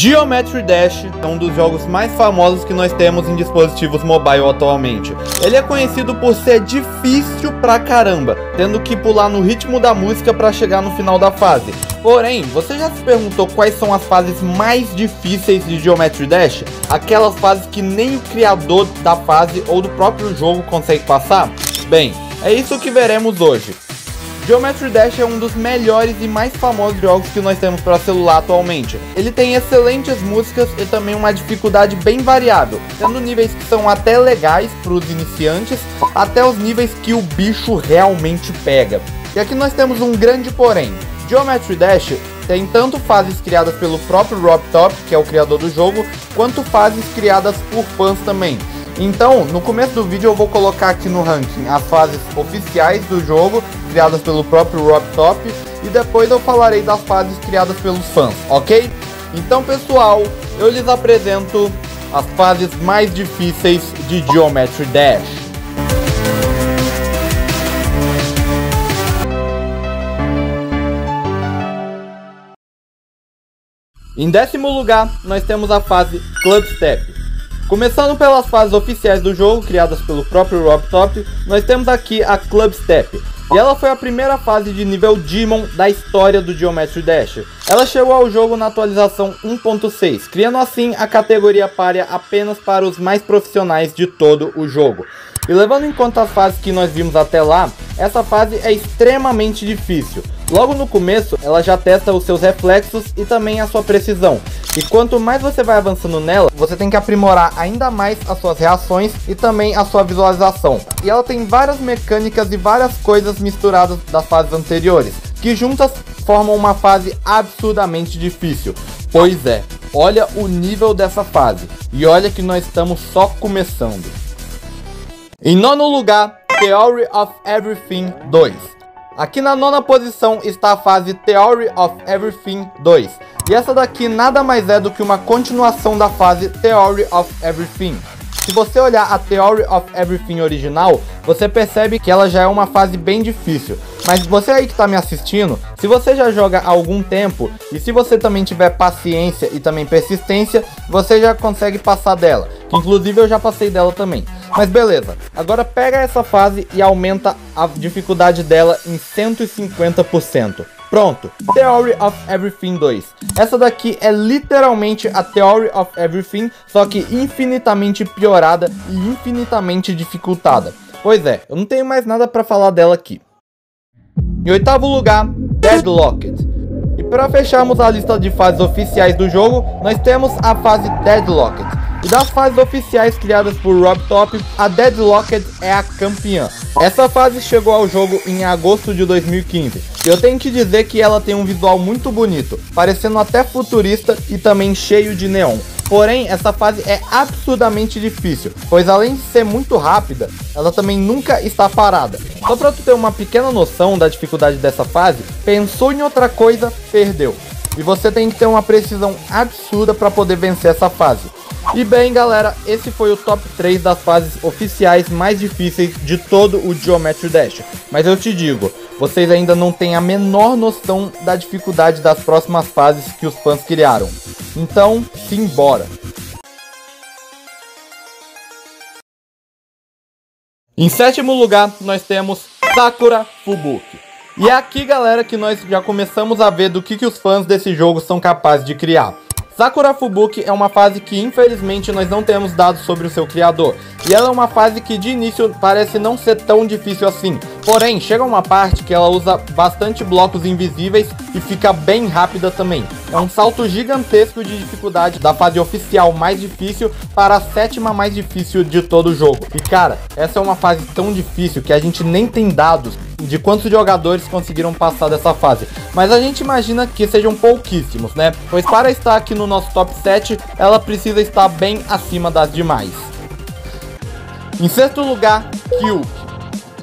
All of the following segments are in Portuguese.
Geometry Dash é um dos jogos mais famosos que nós temos em dispositivos mobile atualmente. Ele é conhecido por ser difícil pra caramba, tendo que pular no ritmo da música pra chegar no final da fase. Porém, você já se perguntou quais são as fases mais difíceis de Geometry Dash? Aquelas fases que nem o criador da fase ou do próprio jogo consegue passar? Bem, é isso que veremos hoje. Geometry Dash é um dos melhores e mais famosos jogos que nós temos para celular atualmente. Ele tem excelentes músicas e também uma dificuldade bem variável, tendo níveis que são até legais para os iniciantes, até os níveis que o bicho realmente pega. E aqui nós temos um grande porém. Geometry Dash tem tanto fases criadas pelo próprio Rob Top, que é o criador do jogo, quanto fases criadas por fãs também. Então, no começo do vídeo eu vou colocar aqui no ranking as fases oficiais do jogo, criadas pelo próprio Rob Top, e depois eu falarei das fases criadas pelos fãs, ok? Então, pessoal, eu lhes apresento as fases mais difíceis de Geometry Dash. Em 10º lugar, nós temos a fase Club Step. Começando pelas fases oficiais do jogo, criadas pelo próprio Rob Top, nós temos aqui a Club Step. E ela foi a primeira fase de nível Demon da história do Geometry Dash. Ela chegou ao jogo na atualização 1.6, criando assim a categoria párea apenas para os mais profissionais de todo o jogo. E levando em conta as fases que nós vimos até lá, essa fase é extremamente difícil. Logo no começo, ela já testa os seus reflexos e também a sua precisão. E quanto mais você vai avançando nela, você tem que aprimorar ainda mais as suas reações e também a sua visualização. E ela tem várias mecânicas e várias coisas misturadas das fases anteriores, que juntas formam uma fase absurdamente difícil. Pois é, olha o nível dessa fase. E olha que nós estamos só começando. Em 9º lugar, Theory of Everything 2. Aqui na 9ª posição está a fase Theory of Everything 2. E essa daqui nada mais é do que uma continuação da fase Theory of Everything. Se você olhar a Theory of Everything original, você percebe que ela já é uma fase bem difícil. Mas você aí que está me assistindo, se você já joga há algum tempo e se você também tiver paciência e também persistência, você já consegue passar dela. Que inclusive eu já passei dela também. Mas beleza, agora pega essa fase e aumenta a dificuldade dela em 150%. Pronto, Theory of Everything 2. Essa daqui é literalmente a Theory of Everything, só que infinitamente piorada e infinitamente dificultada. Pois é, eu não tenho mais nada para falar dela aqui. Em 8º lugar, Deadlocked. E para fecharmos a lista de fases oficiais do jogo, nós temos a fase Deadlocked. E das fases oficiais criadas por Rob Top, a Deadlocked é a campeã. Essa fase chegou ao jogo em agosto de 2015. E eu tenho que dizer que ela tem um visual muito bonito, parecendo até futurista e também cheio de neon. Porém, essa fase é absurdamente difícil, pois além de ser muito rápida, ela também nunca está parada. Só para tu ter uma pequena noção da dificuldade dessa fase, pensou em outra coisa, perdeu. E você tem que ter uma precisão absurda para poder vencer essa fase. E bem galera, esse foi o top 3 das fases oficiais mais difíceis de todo o Geometry Dash. Mas eu te digo, vocês ainda não têm a menor noção da dificuldade das próximas fases que os fãs criaram. Então, simbora! Em 7º lugar, nós temos Sakura Fubuki. E é aqui galera que nós já começamos a ver do que os fãs desse jogo são capazes de criar. Sakura Fubuki é uma fase que infelizmente nós não temos dados sobre o seu criador. E ela é uma fase que de início parece não ser tão difícil assim. Porém, chega uma parte que ela usa bastante blocos invisíveis e fica bem rápida também. É um salto gigantesco de dificuldade da fase oficial mais difícil para a 7ª mais difícil de todo o jogo. E cara, essa é uma fase tão difícil que a gente nem tem dados de quantos jogadores conseguiram passar dessa fase. Mas a gente imagina que sejam pouquíssimos, né? Pois para estar aqui no nosso top 7, ela precisa estar bem acima das demais. Em 6º lugar, Kyuki.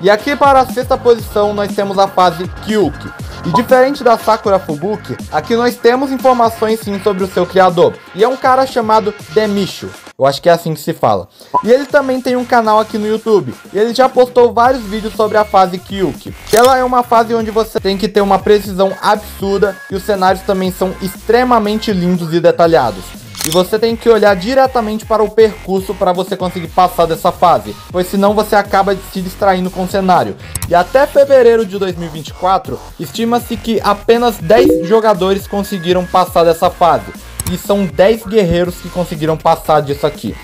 E aqui para a 6ª posição nós temos a fase Kyuki. E diferente da Sakura Fubuki, aqui nós temos informações sim sobre o seu criador. E é um cara chamado Demishu. Eu acho que é assim que se fala. E ele também tem um canal aqui no YouTube. E ele já postou vários vídeos sobre a fase Kyuki. Ela é uma fase onde você tem que ter uma precisão absurda. E os cenários também são extremamente lindos e detalhados. E você tem que olhar diretamente para o percurso para você conseguir passar dessa fase, pois senão você acaba se distraindo com o cenário. E até fevereiro de 2024, estima-se que apenas 10 jogadores conseguiram passar dessa fase. E são 10 guerreiros que conseguiram passar disso aqui.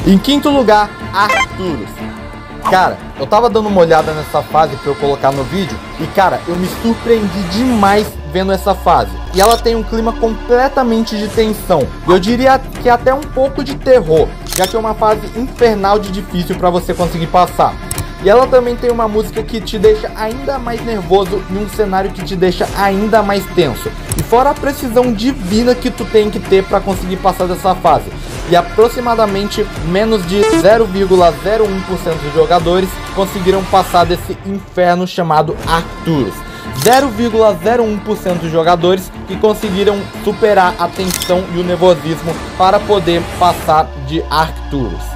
Em quinto lugar, Arcturus. Cara, eu tava dando uma olhada nessa fase pra eu colocar no vídeo e, cara, eu me surpreendi demais vendo essa fase. E ela tem um clima completamente de tensão. E eu diria que até um pouco de terror, já que é uma fase infernal de difícil pra você conseguir passar. E ela também tem uma música que te deixa ainda mais nervoso e um cenário que te deixa ainda mais tenso. E fora a precisão divina que tu tem que ter pra conseguir passar dessa fase. E aproximadamente menos de 0,01% dos jogadores conseguiram passar desse inferno chamado Arcturus. 0,01% dos jogadores que conseguiram superar a tensão e o nervosismo para poder passar de Arcturus.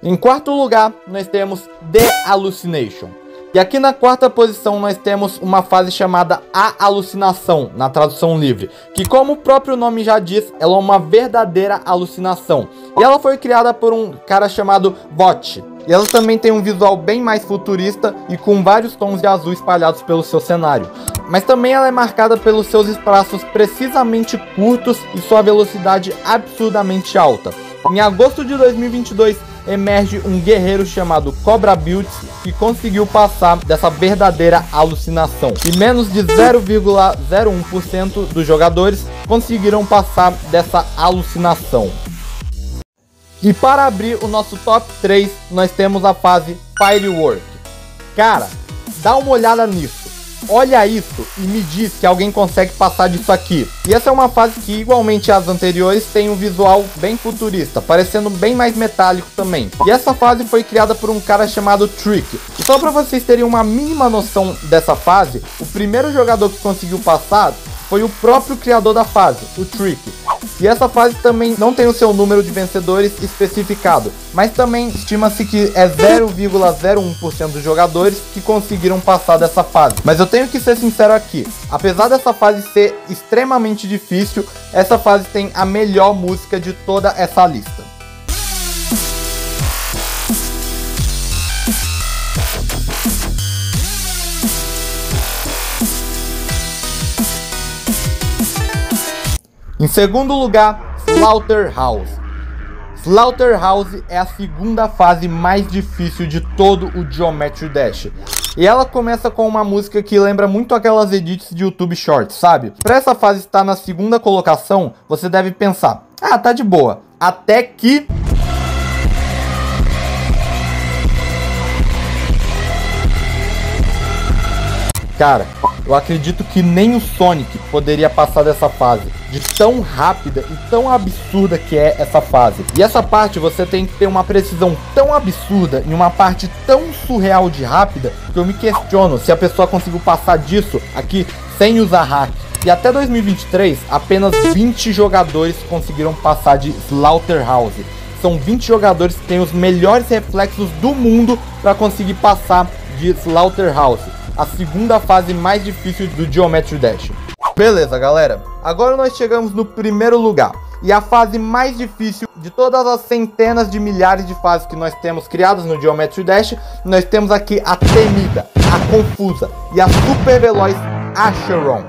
Em quarto lugar, nós temos The Hallucination. E aqui na quarta posição nós temos uma fase chamada A Alucinação, na tradução livre, que como o próprio nome já diz, ela é uma verdadeira alucinação. E ela foi criada por um cara chamado Bot. E ela também tem um visual bem mais futurista e com vários tons de azul espalhados pelo seu cenário. Mas também ela é marcada pelos seus espaços precisamente curtos e sua velocidade absurdamente alta. Em agosto de 2022, emerge um guerreiro chamado Cobra Builds que conseguiu passar dessa verdadeira alucinação. E menos de 0,01% dos jogadores conseguiram passar dessa alucinação. E para abrir o nosso top 3, nós temos a fase Firework. Cara, dá uma olhada nisso. Olha isso e me diz que alguém consegue passar disso aqui. E essa é uma fase que, igualmente às anteriores, tem um visual bem futurista, parecendo bem mais metálico também. E essa fase foi criada por um cara chamado Trick. E só para vocês terem uma mínima noção dessa fase, o primeiro jogador que conseguiu passar foi o próprio criador da fase, o Trick. E essa fase também não tem o seu número de vencedores especificado, mas também estima-se que é 0,01% dos jogadores que conseguiram passar dessa fase. Mas eu tenho que ser sincero aqui, apesar dessa fase ser extremamente difícil, essa fase tem a melhor música de toda essa lista. Em segundo lugar, Slaughterhouse. Slaughterhouse é a segunda fase mais difícil de todo o Geometry Dash. E ela começa com uma música que lembra muito aquelas edits de YouTube Shorts, sabe? Para essa fase estar na segunda colocação, você deve pensar, ah, tá de boa. Até que... Cara, eu acredito que nem o Sonic poderia passar dessa fase, de tão rápida e tão absurda que é essa fase. E essa parte você tem que ter uma precisão tão absurda e uma parte tão surreal de rápida que eu me questiono se a pessoa conseguiu passar disso aqui sem usar hack. E até 2023, apenas 20 jogadores conseguiram passar de Slaughterhouse. São 20 jogadores que têm os melhores reflexos do mundo para conseguir passar de Slaughterhouse, a segunda fase mais difícil do Geometry Dash. Beleza, galera, agora nós chegamos no primeiro lugar. E a fase mais difícil de todas as centenas de milhares de fases que nós temos criadas no Geometry Dash, nós temos aqui a temida, a confusa e a super veloz Acheron.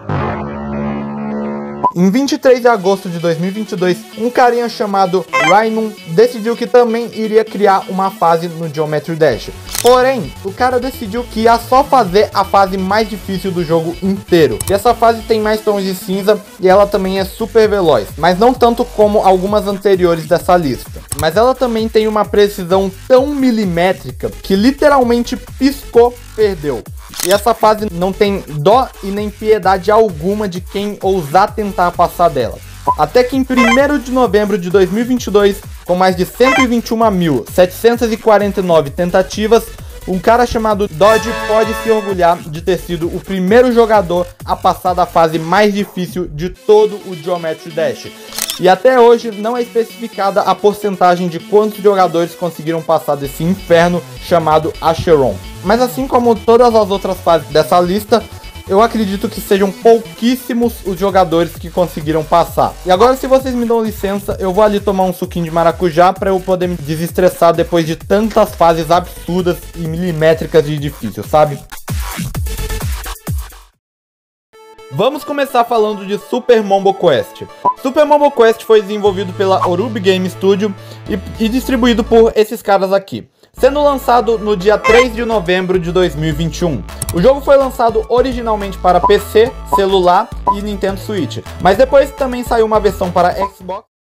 Em 23 de agosto de 2022, um carinha chamado Rhino decidiu que também iria criar uma fase no Geometry Dash. Porém, o cara decidiu que ia só fazer a fase mais difícil do jogo inteiro. E essa fase tem mais tons de cinza e ela também é super veloz, mas não tanto como algumas anteriores dessa lista. Mas ela também tem uma precisão tão milimétrica que literalmente piscou, perdeu. E essa fase não tem dó e nem piedade alguma de quem ousar tentar passar dela. Até que em 1º de novembro de 2022, com mais de 121.749 tentativas, um cara chamado Dodge pode se orgulhar de ter sido o primeiro jogador a passar da fase mais difícil de todo o Geometry Dash. e até hoje não é especificada a porcentagem de quantos jogadores conseguiram passar desse inferno chamado Acheron. Mas assim como todas as outras fases dessa lista, eu acredito que sejam pouquíssimos os jogadores que conseguiram passar. E agora, se vocês me dão licença, eu vou ali tomar um suquinho de maracujá para eu poder me desestressar depois de tantas fases absurdas e milimétricas de difícil, sabe? Vamos começar falando de Super Mombo Quest. Super Mombo Quest foi desenvolvido pela Orub Game Studio e distribuído por esses caras aqui, sendo lançado no dia 3 de novembro de 2021. O jogo foi lançado originalmente para PC, celular e Nintendo Switch, mas depois também saiu uma versão para Xbox